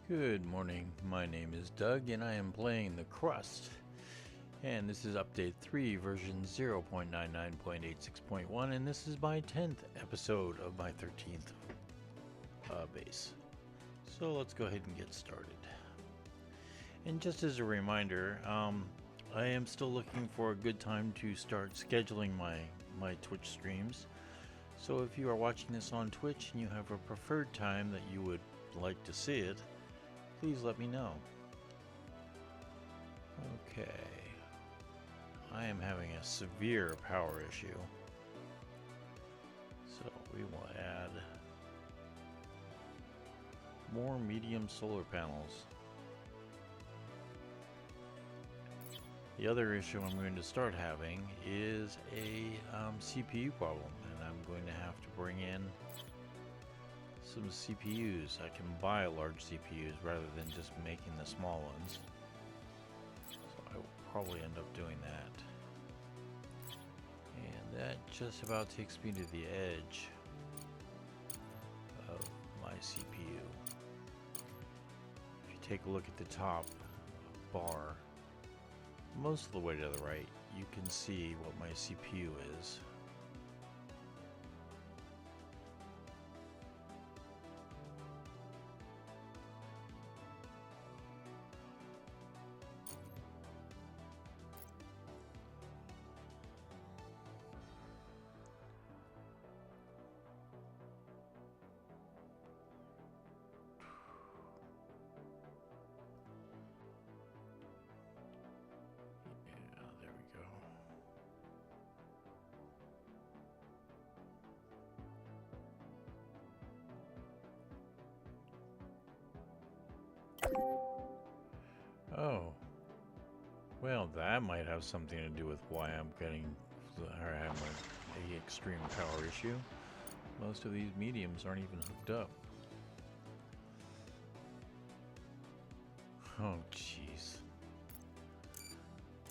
Good morning, my name is Doug and I am playing the Crust. And this is update 3 version 0.99.86.1 and this is my 10th episode of my 13th base. So let's go ahead and get started. And just as a reminder, I am still looking for a good time to start scheduling my Twitch streams. So if you are watching this on Twitch and you have a preferred time that you would like to see it, please let me know. Okay. I am having a severe power issue. So we will add more medium solar panels. The other issue I'm going to start having is a CPU problem, and I'm going to have to bring in some CPUs. I can buy large CPUs rather than just making the small ones. So I will probably end up doing that. And that just about takes me to the edge of my CPU. If you take a look at the top bar, most of the way to the right, you can see what my CPU is. Oh, well, that might have something to do with why I'm getting or having a extreme power issue. Most of these mediums aren't even hooked up. Oh, jeez.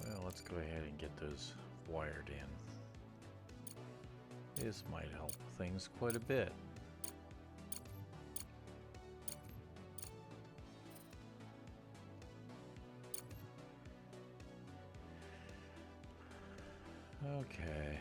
Well, let's go ahead and get those wired in. This might help things quite a bit. Okay.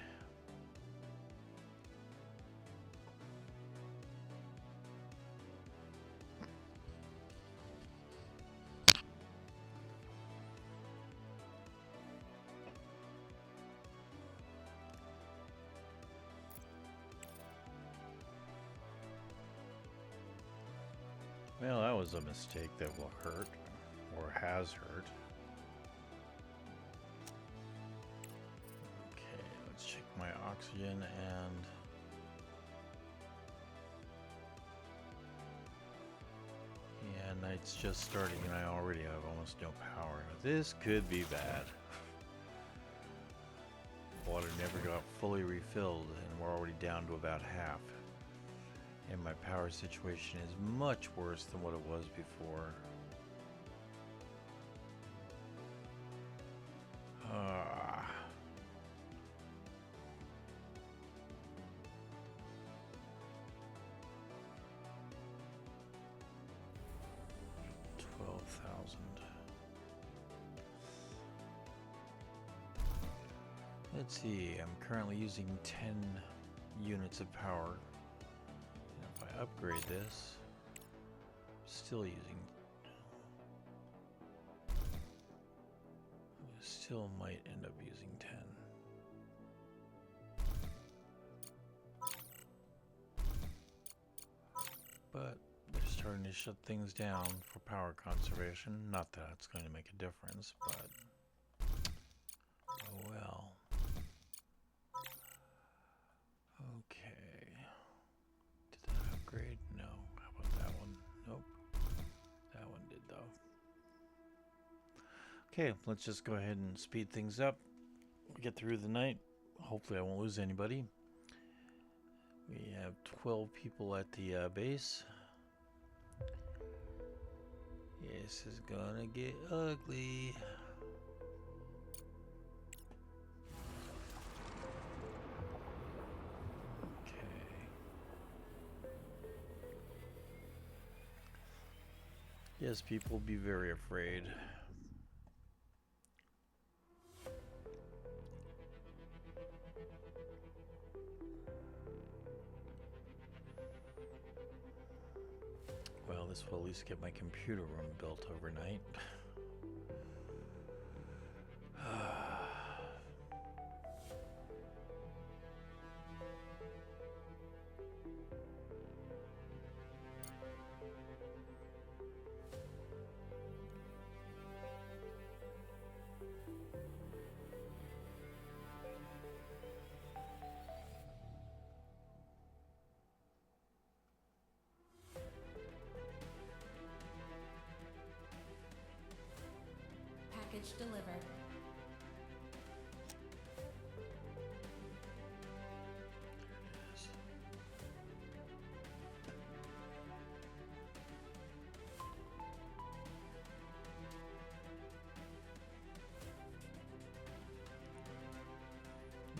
Well, that was a mistake that will hurt, or has hurt. Okay, let's check my oxygen and... yeah, night's just starting and I already have almost no power. This could be bad. Water never got fully refilled and we're already down to about half. And my power situation is much worse than what it was before. Ah. Let's see, I'm currently using 10 units of power. And if I upgrade this, still might end up using 10. But they're starting to shut things down for power conservation. Not that it's going to make a difference, but oh well. Okay. Did that upgrade? No. How about that one? Nope. That one did though. Okay, let's just go ahead and speed things up. Get through the night. Hopefully I won't lose anybody. We have 12 people at the base. This is gonna get ugly. Yes, people be very afraid. Well, this will at least get my computer room built overnight. Package delivered.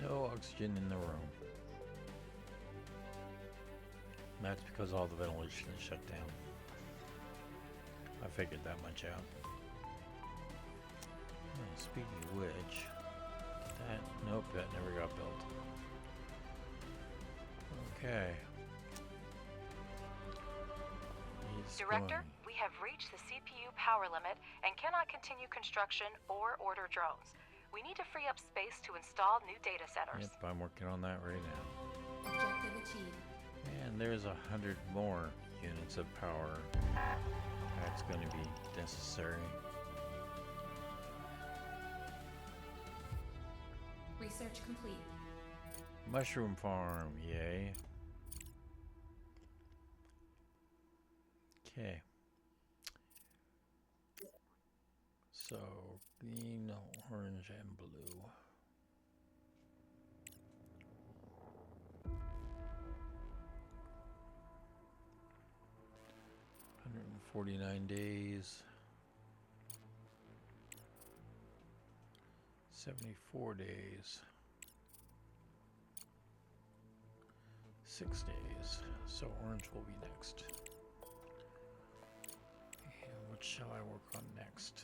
No oxygen in the room. That's because all the ventilation is shut down. I figured that much out. Oh, speaking of which, nope, that never got built. Okay. Director, we have reached the CPU power limit and cannot continue construction or order drones. We need to free up space to install new data centers. Yep, I'm working on that right now. Objective achieved. And there's 100 more units of power that's going to be necessary. Research complete. Mushroom farm, yay. Okay. So, green, orange, and blue. $149 days. 74 days. 6 days. So orange will be next. And what shall I work on next?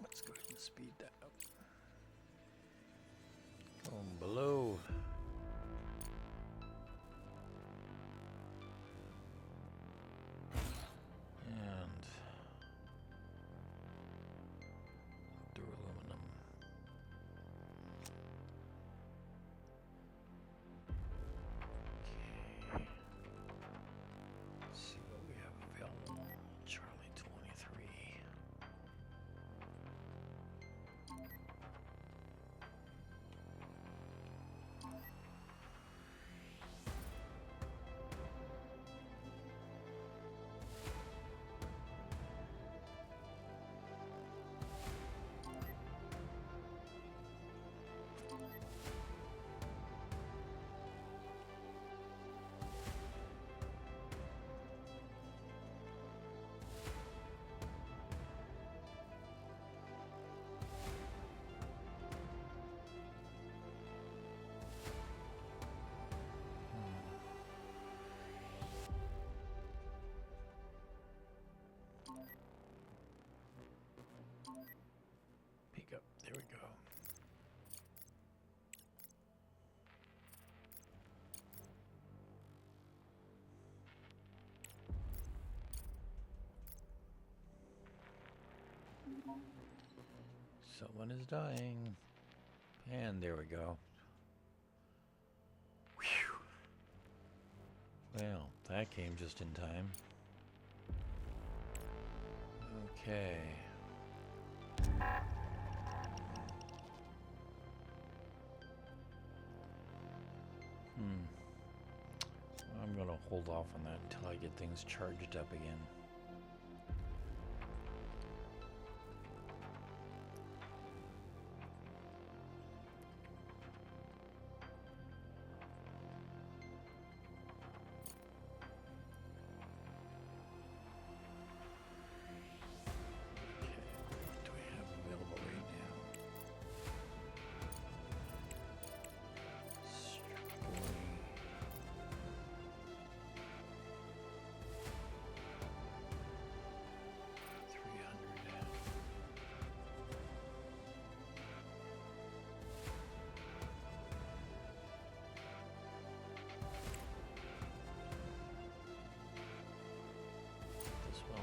Let's go ahead and speed that up. Going below. And duraluminum. Okay. Let's see what we have available. Charlie 23. Pick up. There we go. Someone is dying. And there we go. Whew. Well, that came just in time. Okay. I'm gonna hold off on that until I get things charged up again. What do we have available right now? Strictly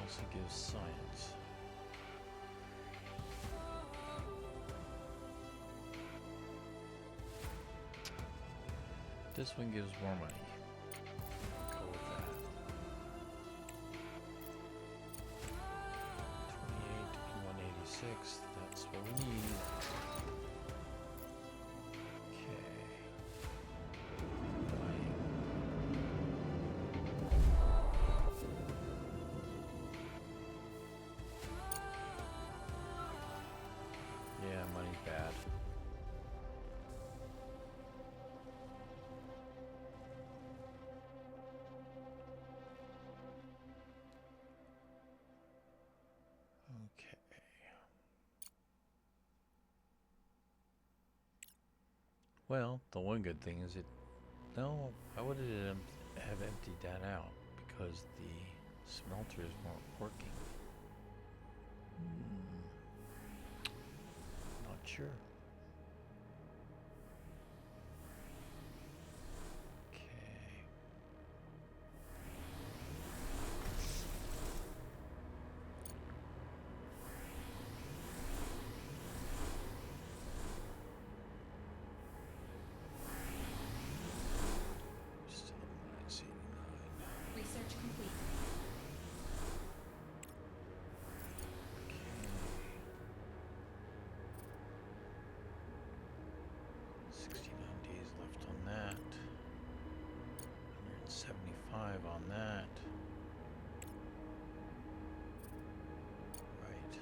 also gives science. This one gives more money. Go with that. 28 and 186. That's what we need. Yeah, money's bad. Okay. Well, the one good thing is no, I would have emptied that out because the smelters weren't working. Not sure. Okay. Still minus 89. Research complete. Okay. 69 days left on that. 175 on that. Right.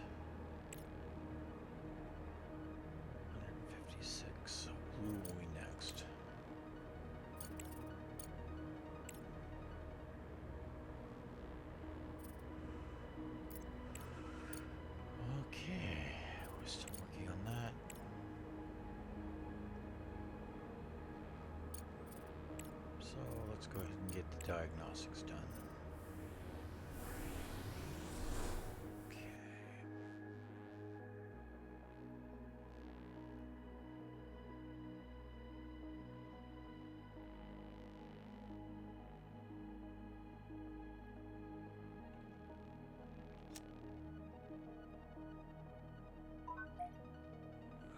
156. So blue will be next. Okay. We're still working on that. So let's go ahead and get the diagnostics done. Okay.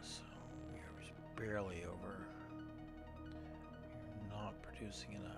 So we're just barely over. We're not producing enough.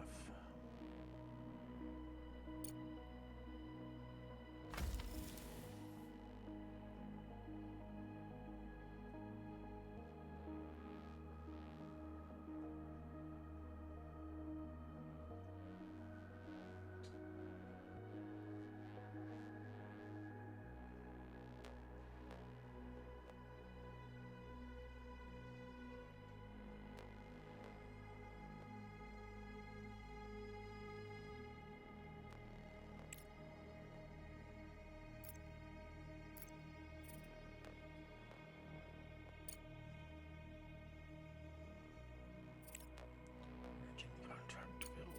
Urgent contract available.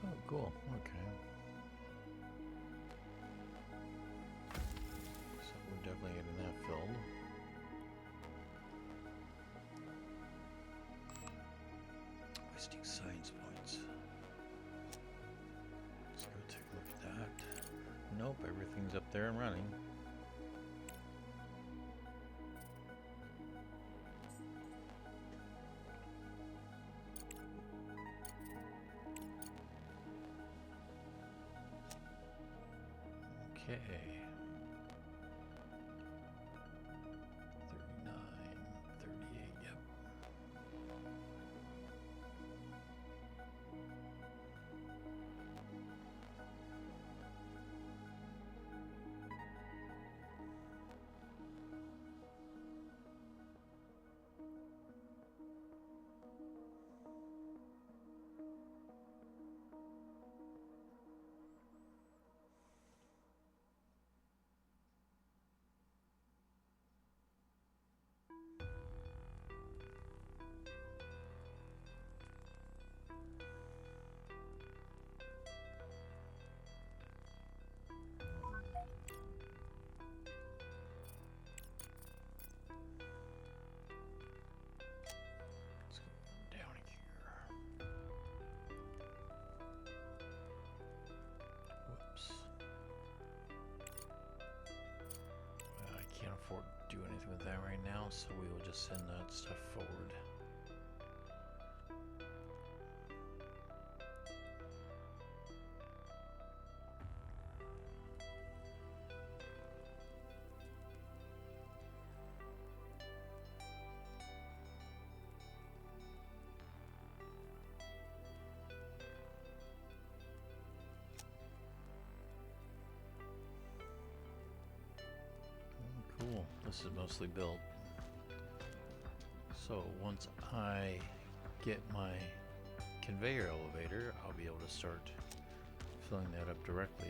Oh, cool. Okay. So we're definitely getting that filled. Wasting science points. Let's go take a look at that. Nope, everything's up there and running. Okay. 39, 38, yep. afford to do anything with that right now, so we will just send that stuff forward. Cool, this is mostly built. So once I get my conveyor elevator, I'll be able to start filling that up directly.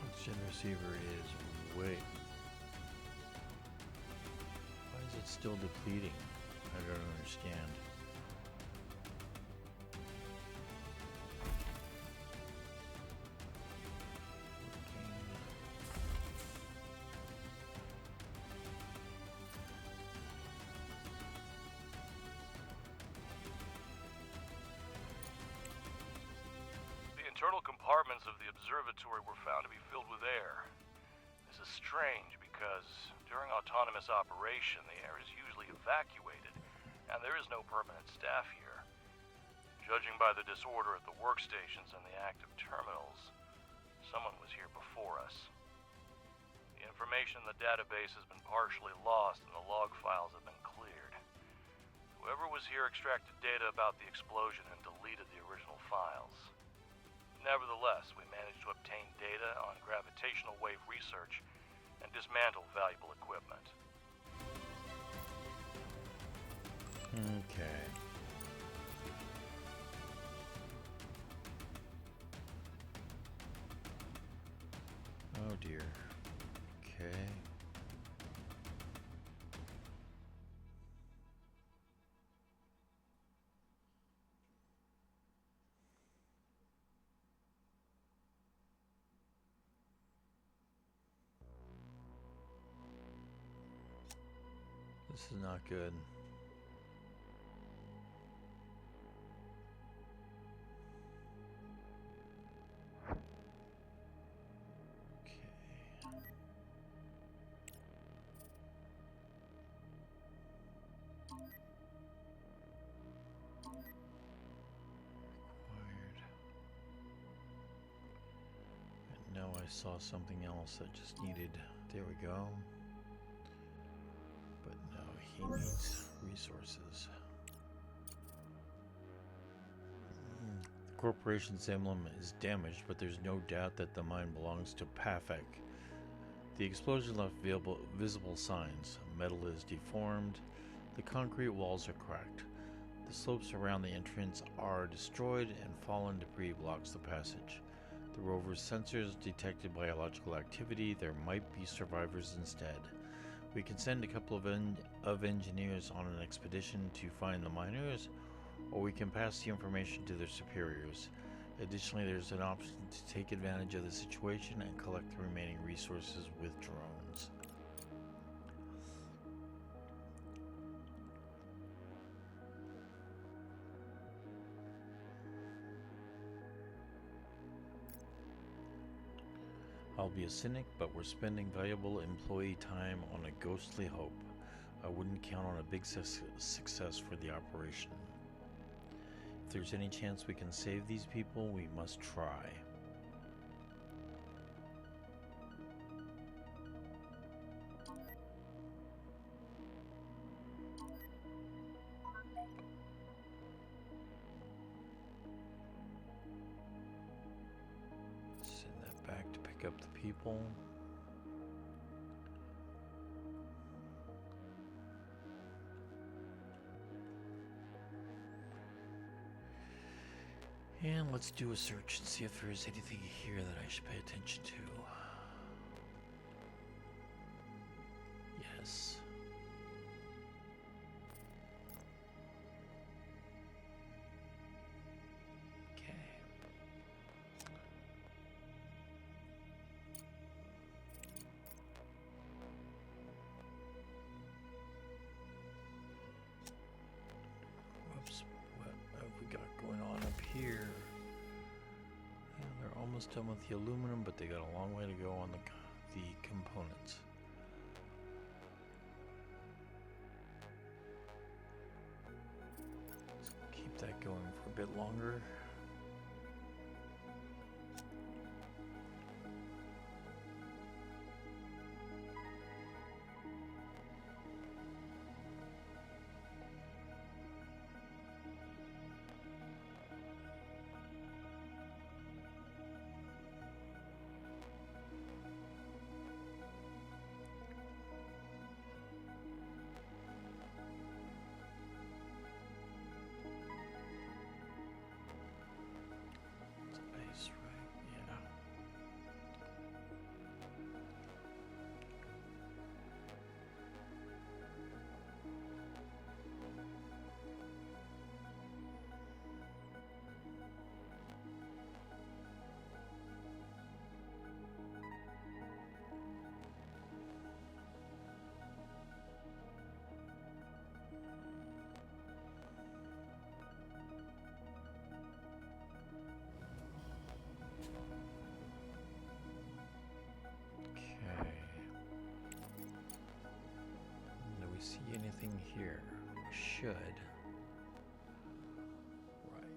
Oxygen receiver is way. Why is it still depleting? I don't understand. Internal compartments of the observatory were found to be filled with air. This is strange because during autonomous operation, the air is usually evacuated, and there is no permanent staff here. Judging by the disorder at the workstations and the active terminals, someone was here before us. The information in the database has been partially lost and the log files have been cleared. Whoever was here extracted data about the explosion and deleted the original files. Nevertheless, we managed to obtain data on gravitational wave research and dismantle valuable equipment. Okay. Oh dear. Okay. This is not good. Okay. Required. And now I saw something else that just needed. There we go. But no, he needs resources. The corporation's emblem is damaged, but there's no doubt that the mine belongs to Pafek. The explosion left visible signs. Metal is deformed. The concrete walls are cracked. The slopes around the entrance are destroyed, and fallen debris blocks the passage. The rover's sensors detected biological activity. There might be survivors instead. We can send a couple of engineers on an expedition to find the miners, or we can pass the information to their superiors. Additionally, there's an option to take advantage of the situation and collect the remaining resources with drones. I'll be a cynic, but we're spending valuable employee time on a ghostly hope. I wouldn't count on a big success for the operation. If there's any chance we can save these people, we must try. Send that back to pick up the people. And let's do a search and see if there is anything here that I should pay attention to. Yes. Okay. Whoops. What have we got going on up here? Yeah, they're almost done with the aluminum, but they got a long way to go on the components. Let's keep that going for a bit longer. Base, right? Yeah. Okay. Do we see anything here? We should. Right.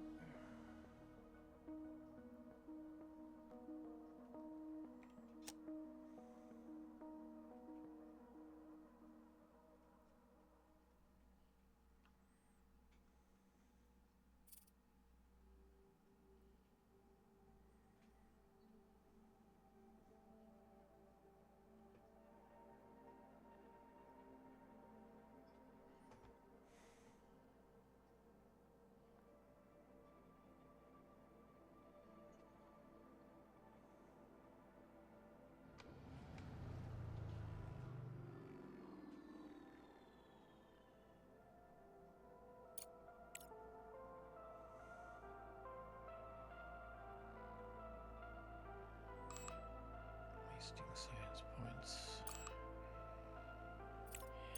Wasting science points.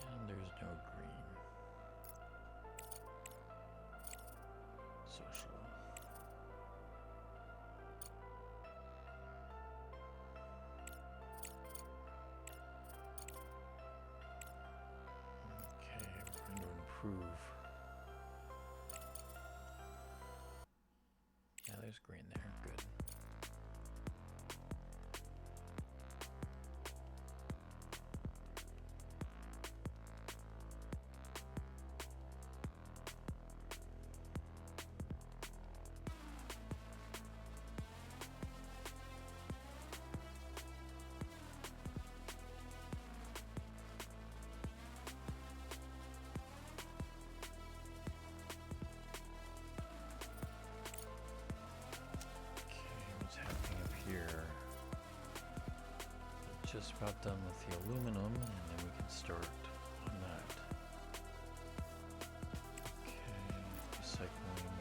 And there's no green. Social. Okay, we're going to improve. Yeah, there's green there. Good. Here. Just about done with the aluminum, and then we can start on that. Okay, recycling.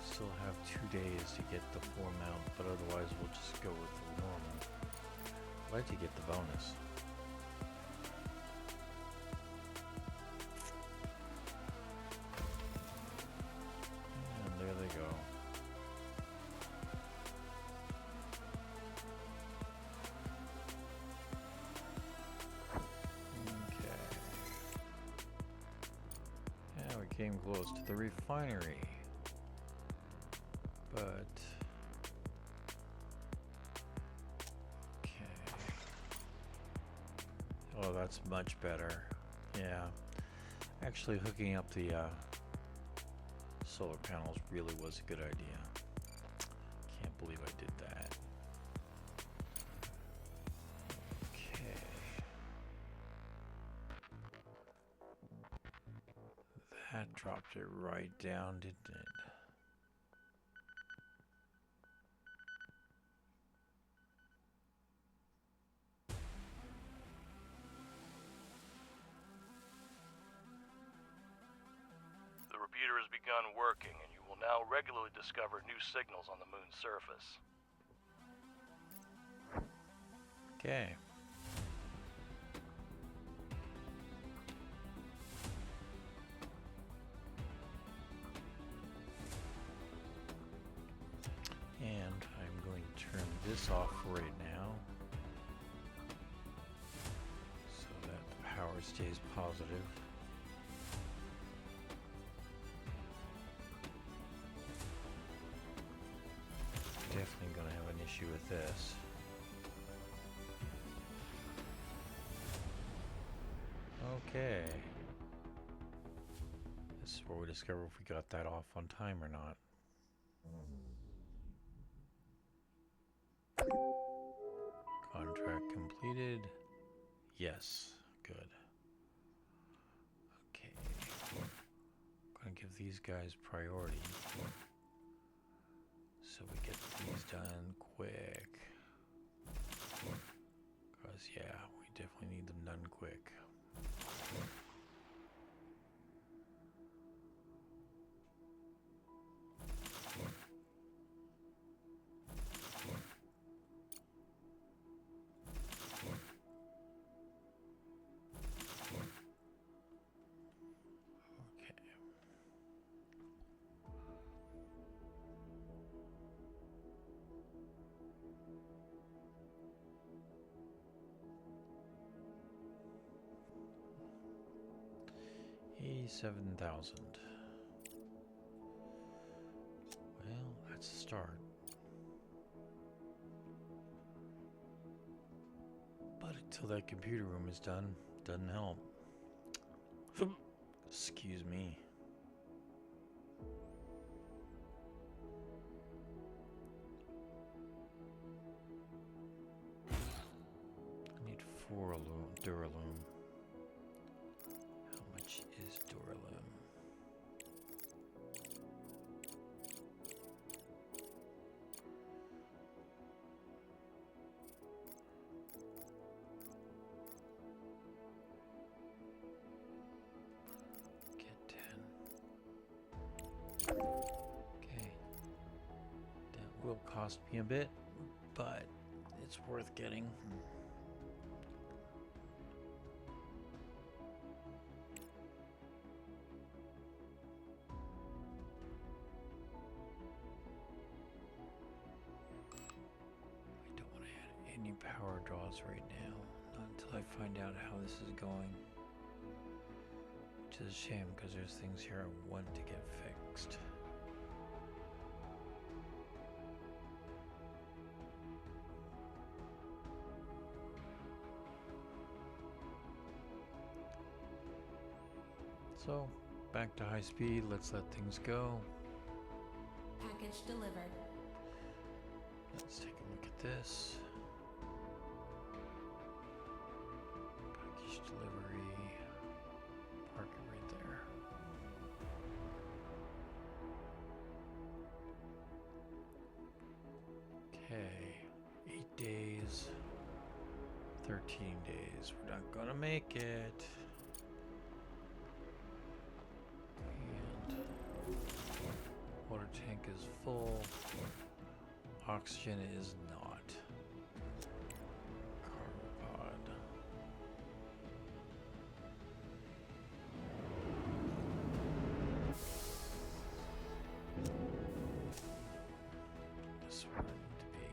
Still have 2 days to get the 4 mount, but otherwise we'll just go with the normal. I'd like to get the bonus. And there they go. Okay. came close to the refinery. But okay. Oh, that's much better. Yeah. Actually, hooking up the solar panels really was a good idea. Can't believe I did that. Okay. That dropped it right down, didn't it? The repeater has begun working, and you will now regularly discover new signals on the moon's surface. Okay. And I'm going to turn this off right now so that the power stays positive. Definitely going to have an issue with this. Okay. This is where we discover if we got that off on time or not. Contract completed. Yes. Good. Okay. I'm going to give these guys priority. So we get these done quick. Because, yeah, we definitely need them done quick. Okay. $87,000. Well, that's a start. But until that computer room is done, doesn't help. Excuse me. I need 4 Duraloom. How much is Duraloom? Get 10. Okay. That will cost me a bit, but it's worth getting. I don't want to add any power draws right now, not until I find out how this is going. Which is a shame because there's things here I want to get fixed. So, back to high speed, let's let things go. Package delivered. Let's take a look at this. Package delivery. Park it right there. Okay. 8 days. 13 days. We're not gonna make it. And water tank is full. Oxygen is not. Cargo pod. This is where I need to be.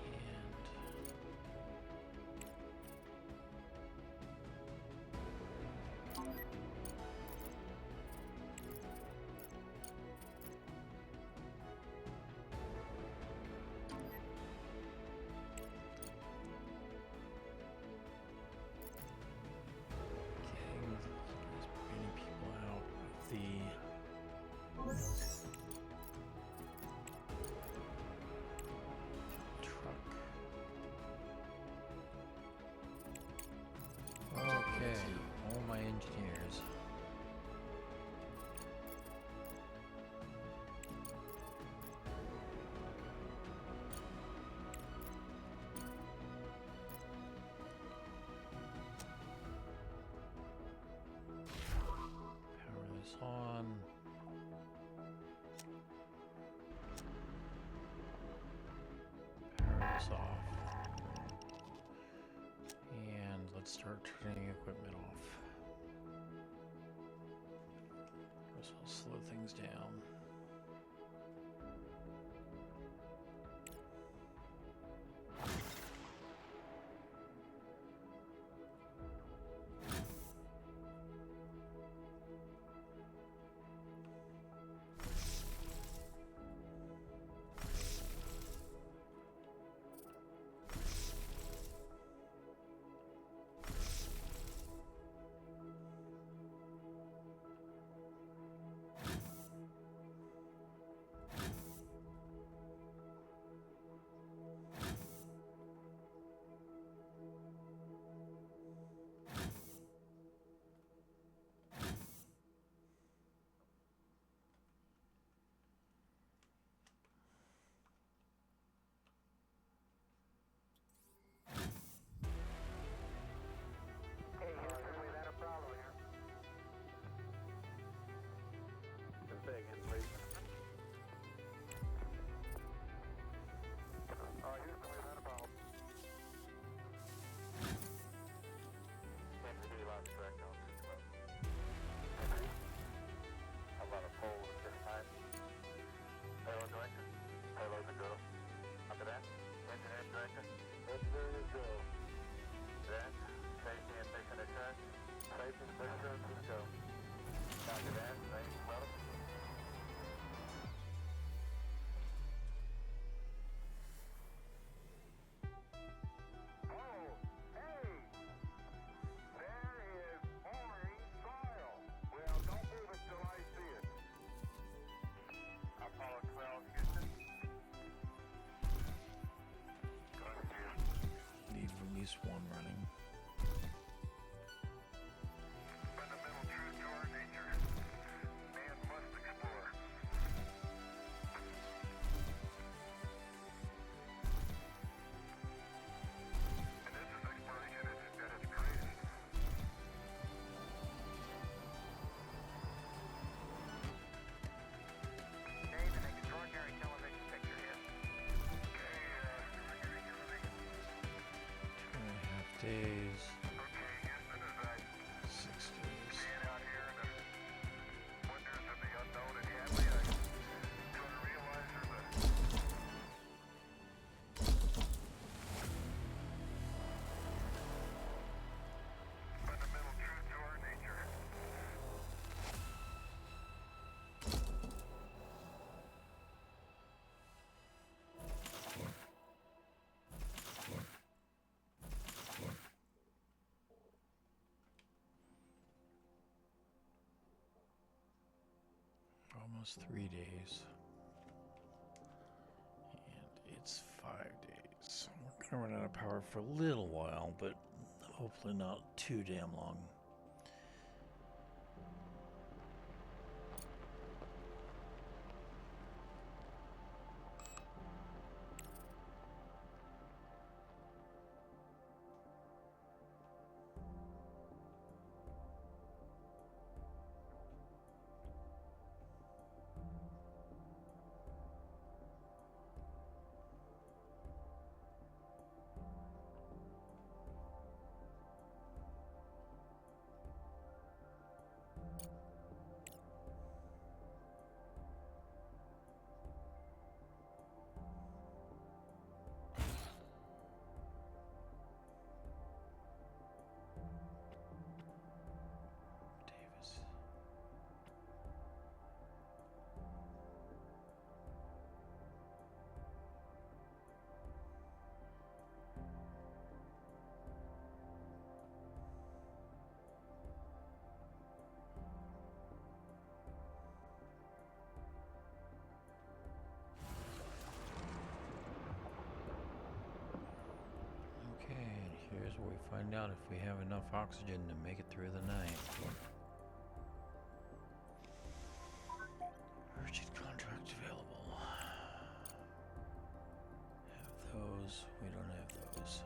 And and start turning equipment off. Guess I'll slow things down. Need at least one running. Fundamental truth to our nature. Man must explore. And this is exploration at its greatest. Dave, an extraordinary television picture here. Okay, Days. okay, Houston, as I 6 days. stand out here in the wonders of the unknown in Hadley, I come to realize there's a fundamental truth to our nature. Almost 3 days. And it's 5 days. We're gonna run out of power for a little while, but hopefully not too damn long. Davis. Okay, and here's where we find out if we have enough oxygen to make it through the night. Urgent contract available. Have those. We don't have those.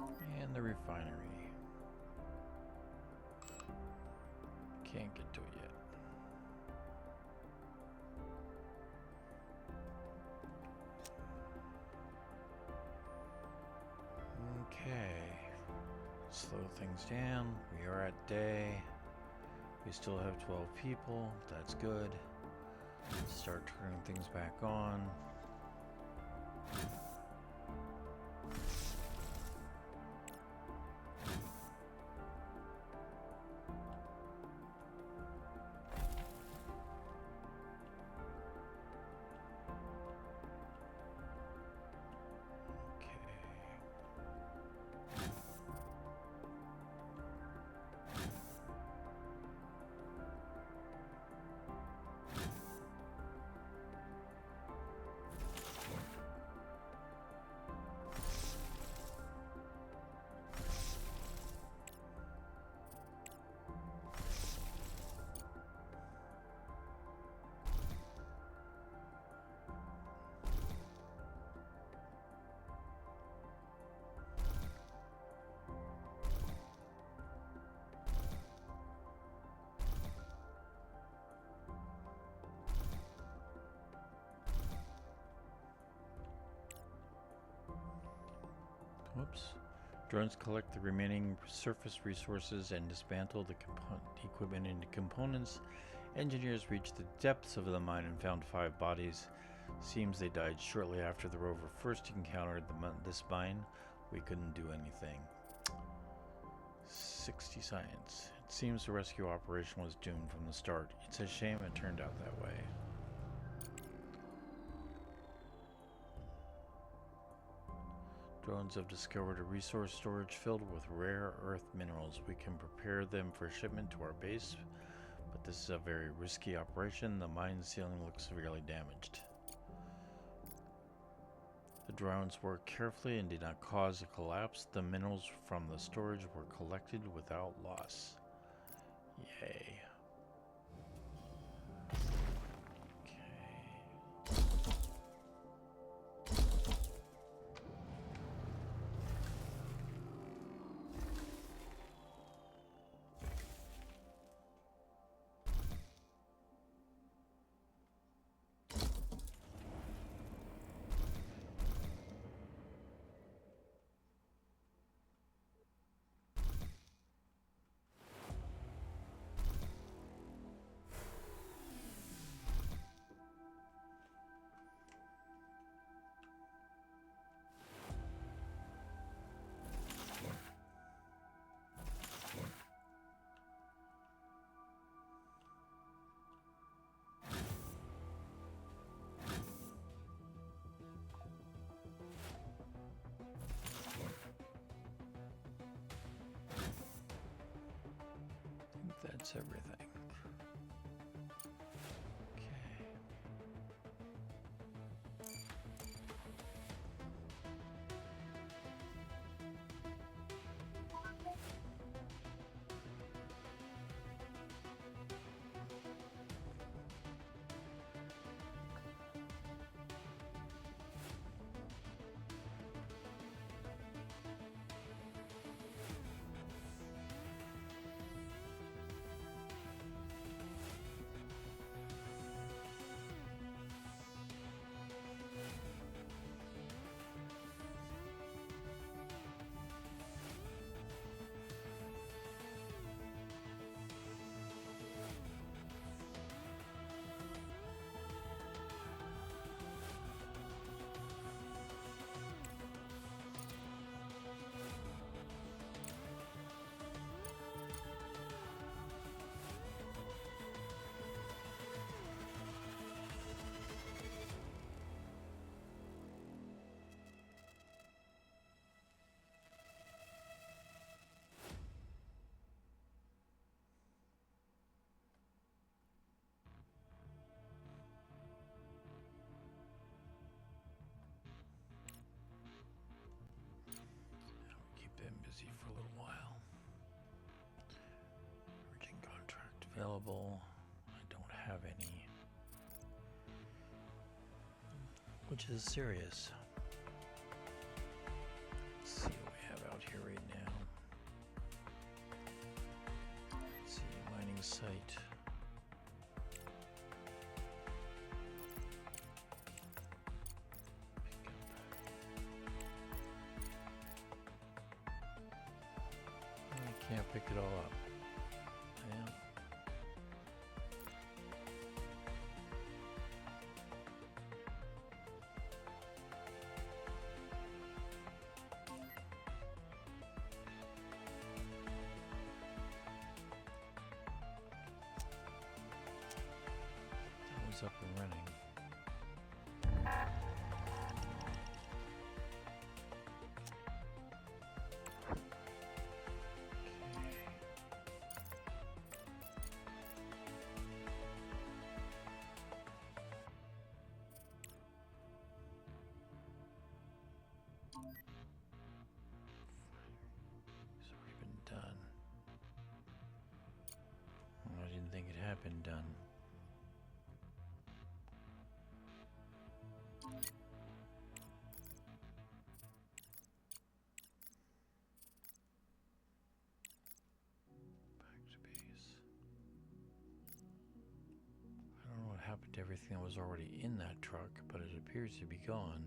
And the refinery. Can't get to it yet. Okay. Slow things down. We are at day. We still have 12 people. That's good. Start turning things back on. Whoops. Drones collect the remaining surface resources and dismantle the equipment into components. Engineers reached the depths of the mine and found 5 bodies. Seems they died shortly after the rover first encountered this mine. We couldn't do anything. 60 science. It seems the rescue operation was doomed from the start. It's a shame it turned out that way. Drones have discovered a resource storage filled with rare earth minerals. We can prepare them for shipment to our base, but this is a very risky operation. The mine ceiling looks severely damaged. The drones worked carefully and did not cause a collapse. The minerals from the storage were collected without loss. Yay. That's everything. Okay. Been busy for a little while. Urgent contract available. I don't have any, which is serious. Let's see what we have out here. picked it all up. Yeah. That was up and running. It's already been done. Well, I didn't think it had been done. Back to base. I don't know what happened to everything that was already in that truck, but it appears to be gone.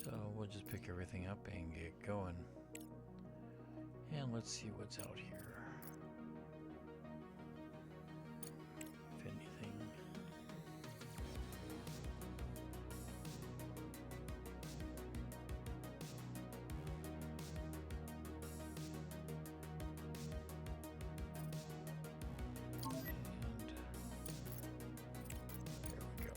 So we'll just pick everything up and get going. And let's see what's out here. If anything. And there we go.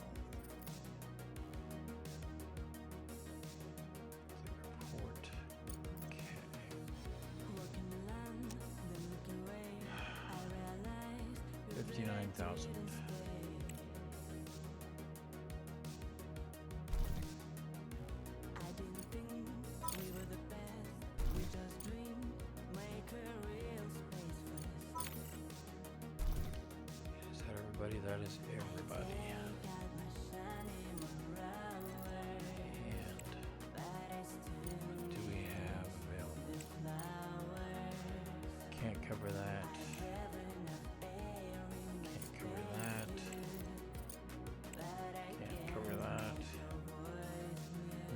The report. Okay. Walking the land, the Milky Way, I realized we 59,000. didn't stay. I didn't think we were the best. We just dreamed, make a real space first. Is that everybody? That is everybody. Got my shiny Monroe, And but I still what do we have available? need flowers. Can't cover that. Have enough air in this Can't cover that. but I Can't cover that.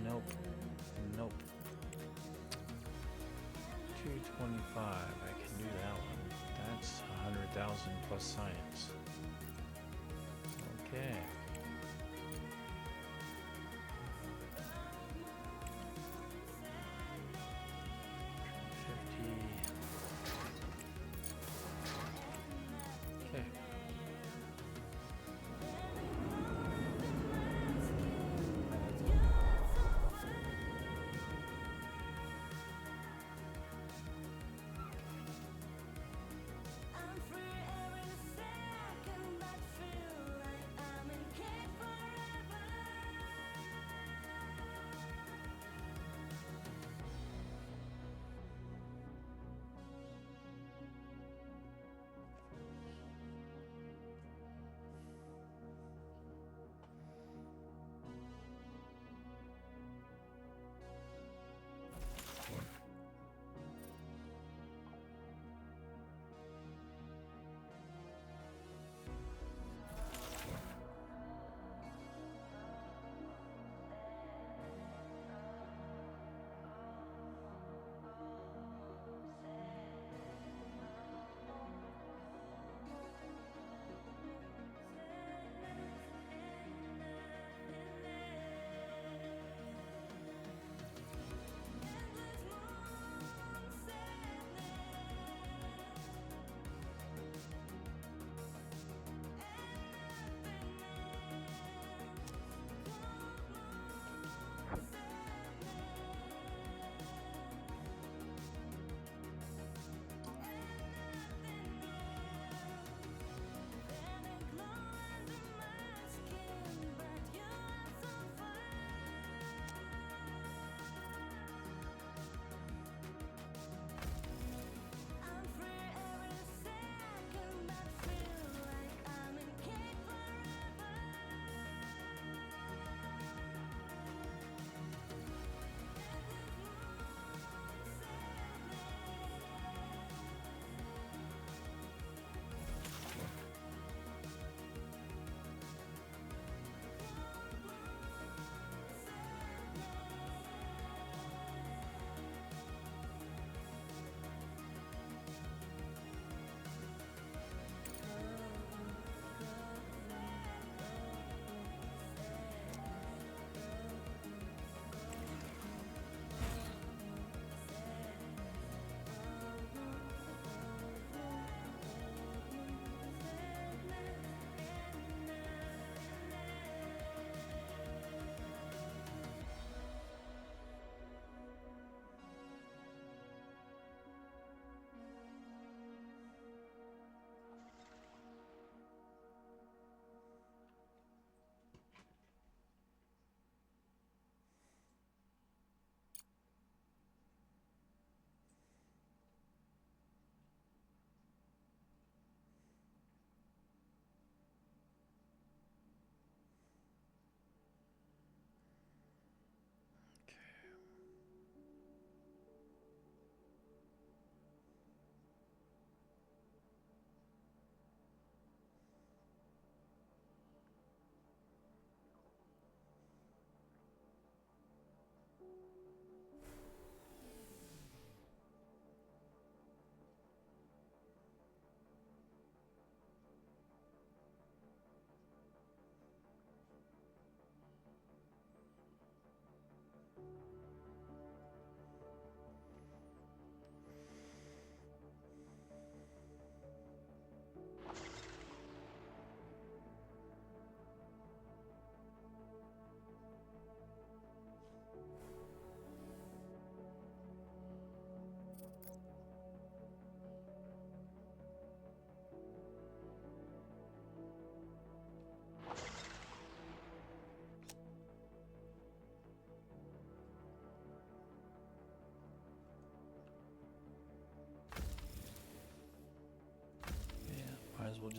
Nope. Nope. 225. I can do that one. That's 100,000 plus science. Okay. Okay. I'm free every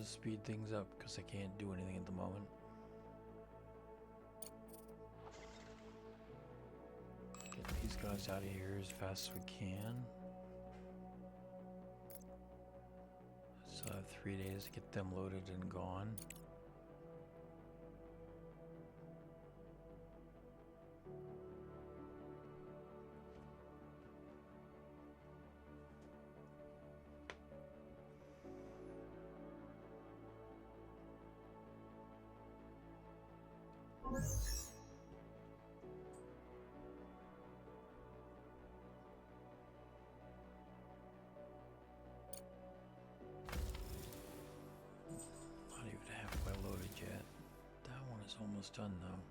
just speed things up because I can't do anything at the moment. Get these guys out of here as fast as we can. So I have 3 days to get them loaded and gone. Not even halfway loaded yet. That one is almost done though.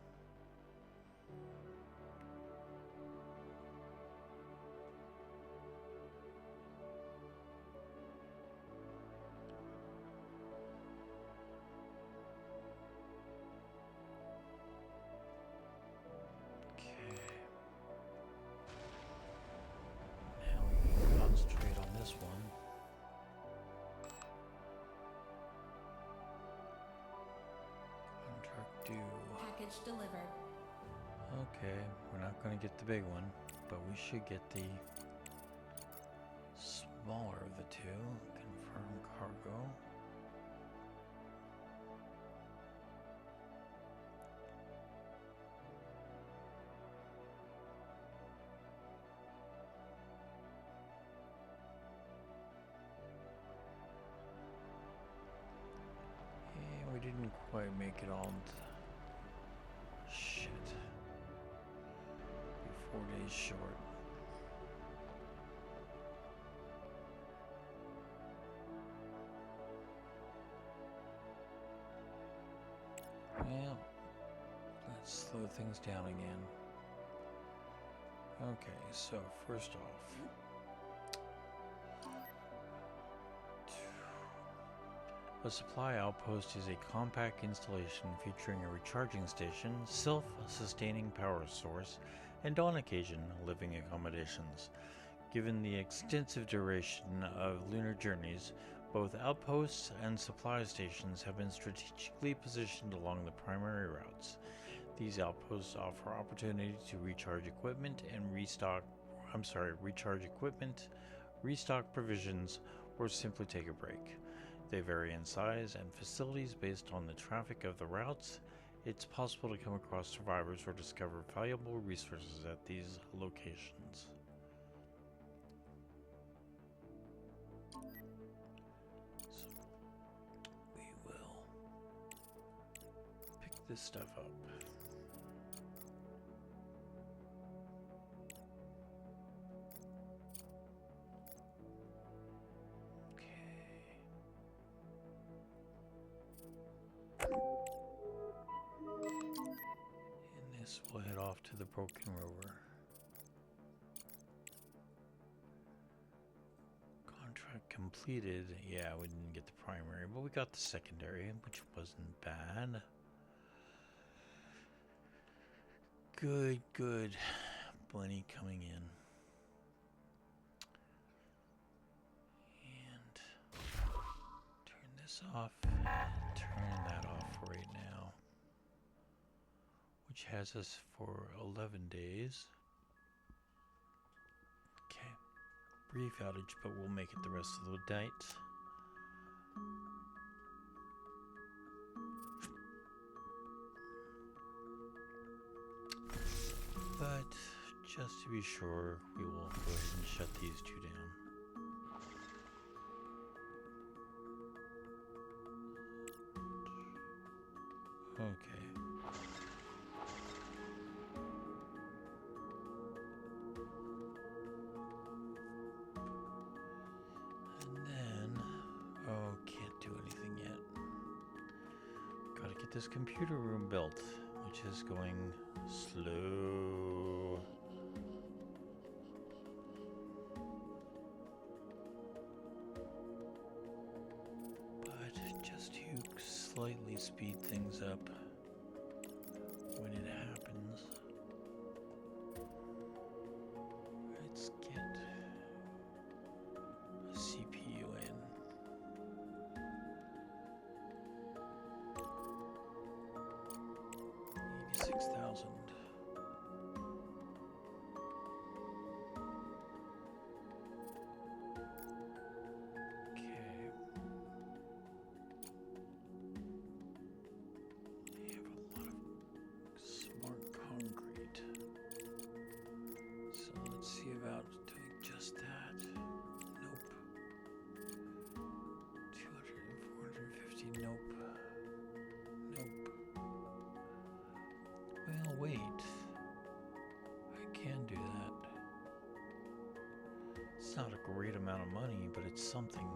Now we can concentrate on this one. Contract due. Package delivered. Okay, we're not going to get the big one, but we should get the smaller of the two. Confirm cargo. And we didn't quite make it all. Shit. Be 4 days short. Well, let's slow things down again. Okay, so first off, a supply outpost is a compact installation featuring a recharging station, self-sustaining power source, and on occasion, living accommodations. Given the extensive duration of lunar journeys, both outposts and supply stations have been strategically positioned along the primary routes. These outposts offer opportunity to recharge equipment and recharge equipment, restock provisions, or simply take a break. They vary in size and facilities based on the traffic of the routes. It's possible to come across survivors or discover valuable resources at these locations. So we will pick this stuff up. And this will head off to the Broken Rover. Contract completed. Yeah, we didn't get the primary, but we got the secondary, which wasn't bad. Good, good. Bunny coming in. And turn this off. Turn that off right now. Which has us for 11 days. Okay. Brief outage, but we'll make it the rest of the night. But just to be sure, we will go ahead and shut these two down. Okay. And then, oh, can't do anything yet. Gotta get this computer room built, which is going slow. But just to slightly speed things up when it happens, let's get a CPU in. 6,000. Okay. They have a lot of smart concrete. So let's see about doing just that. Nope. 200 and 450. Nope. Nope. Well, wait. I can do that. It's not a great amount of money, but it's something.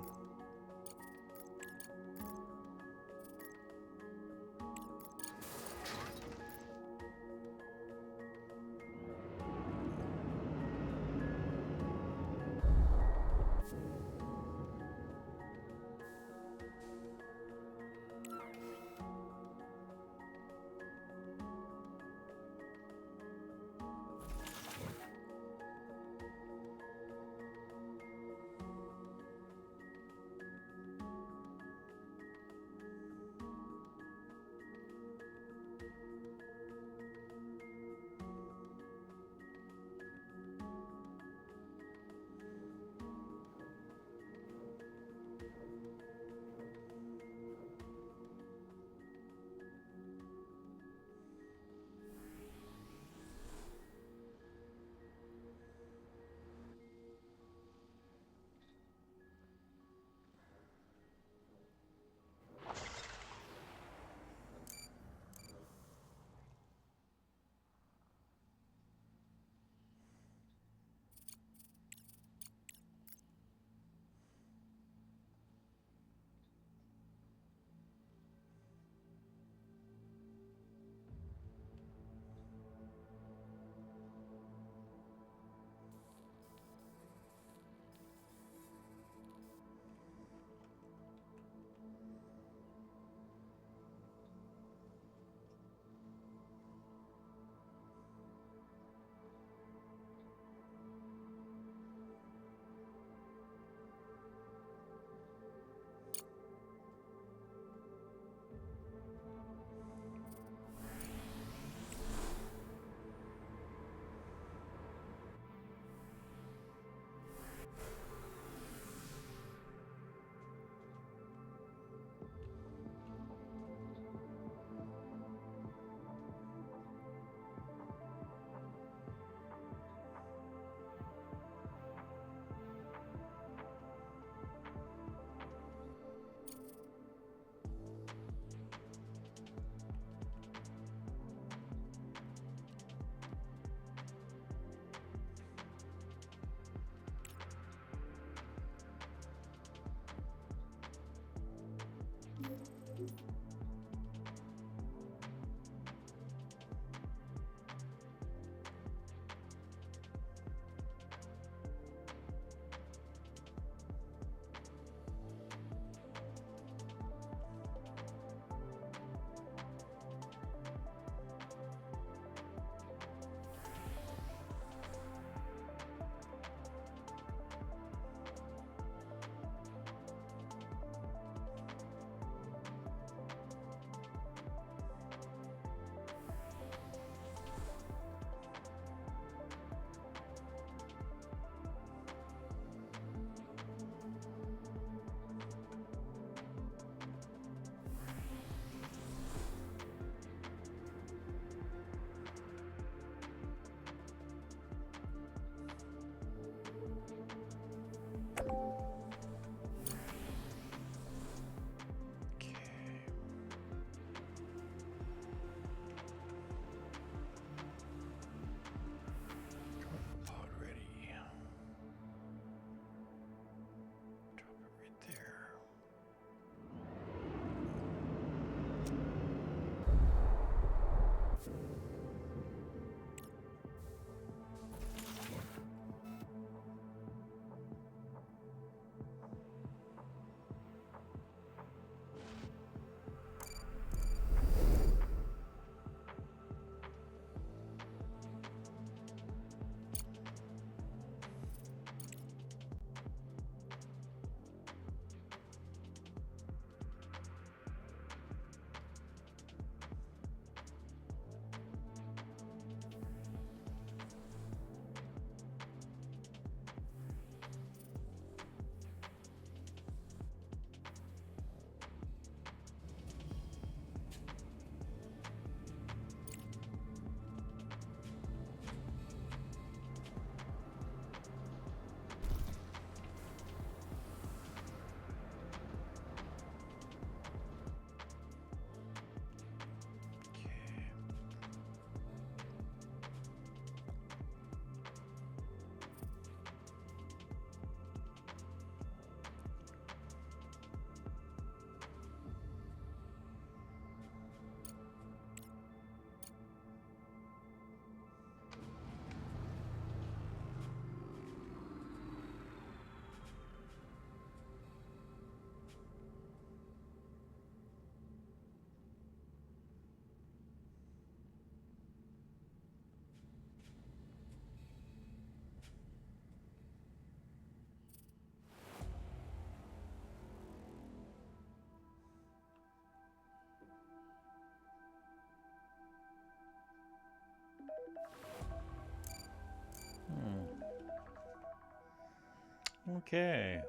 Okay.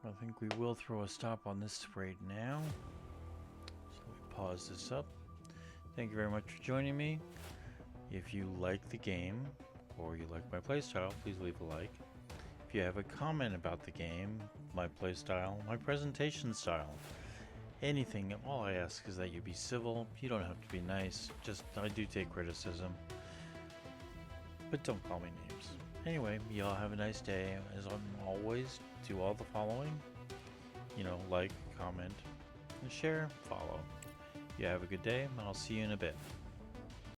I think we will throw a stop on this raid now. So we pause this up. Thank you very much for joining me. If you like the game or you like my playstyle, please leave a like. If you have a comment about the game, my playstyle, my presentation style, anything, all I ask is that you be civil. You don't have to be nice. Just, I do take criticism. But don't call me names. Anyway, y'all have a nice day. As always, do all the following. You know, like, comment, and share, follow. You have a good day, and I'll see you in a bit.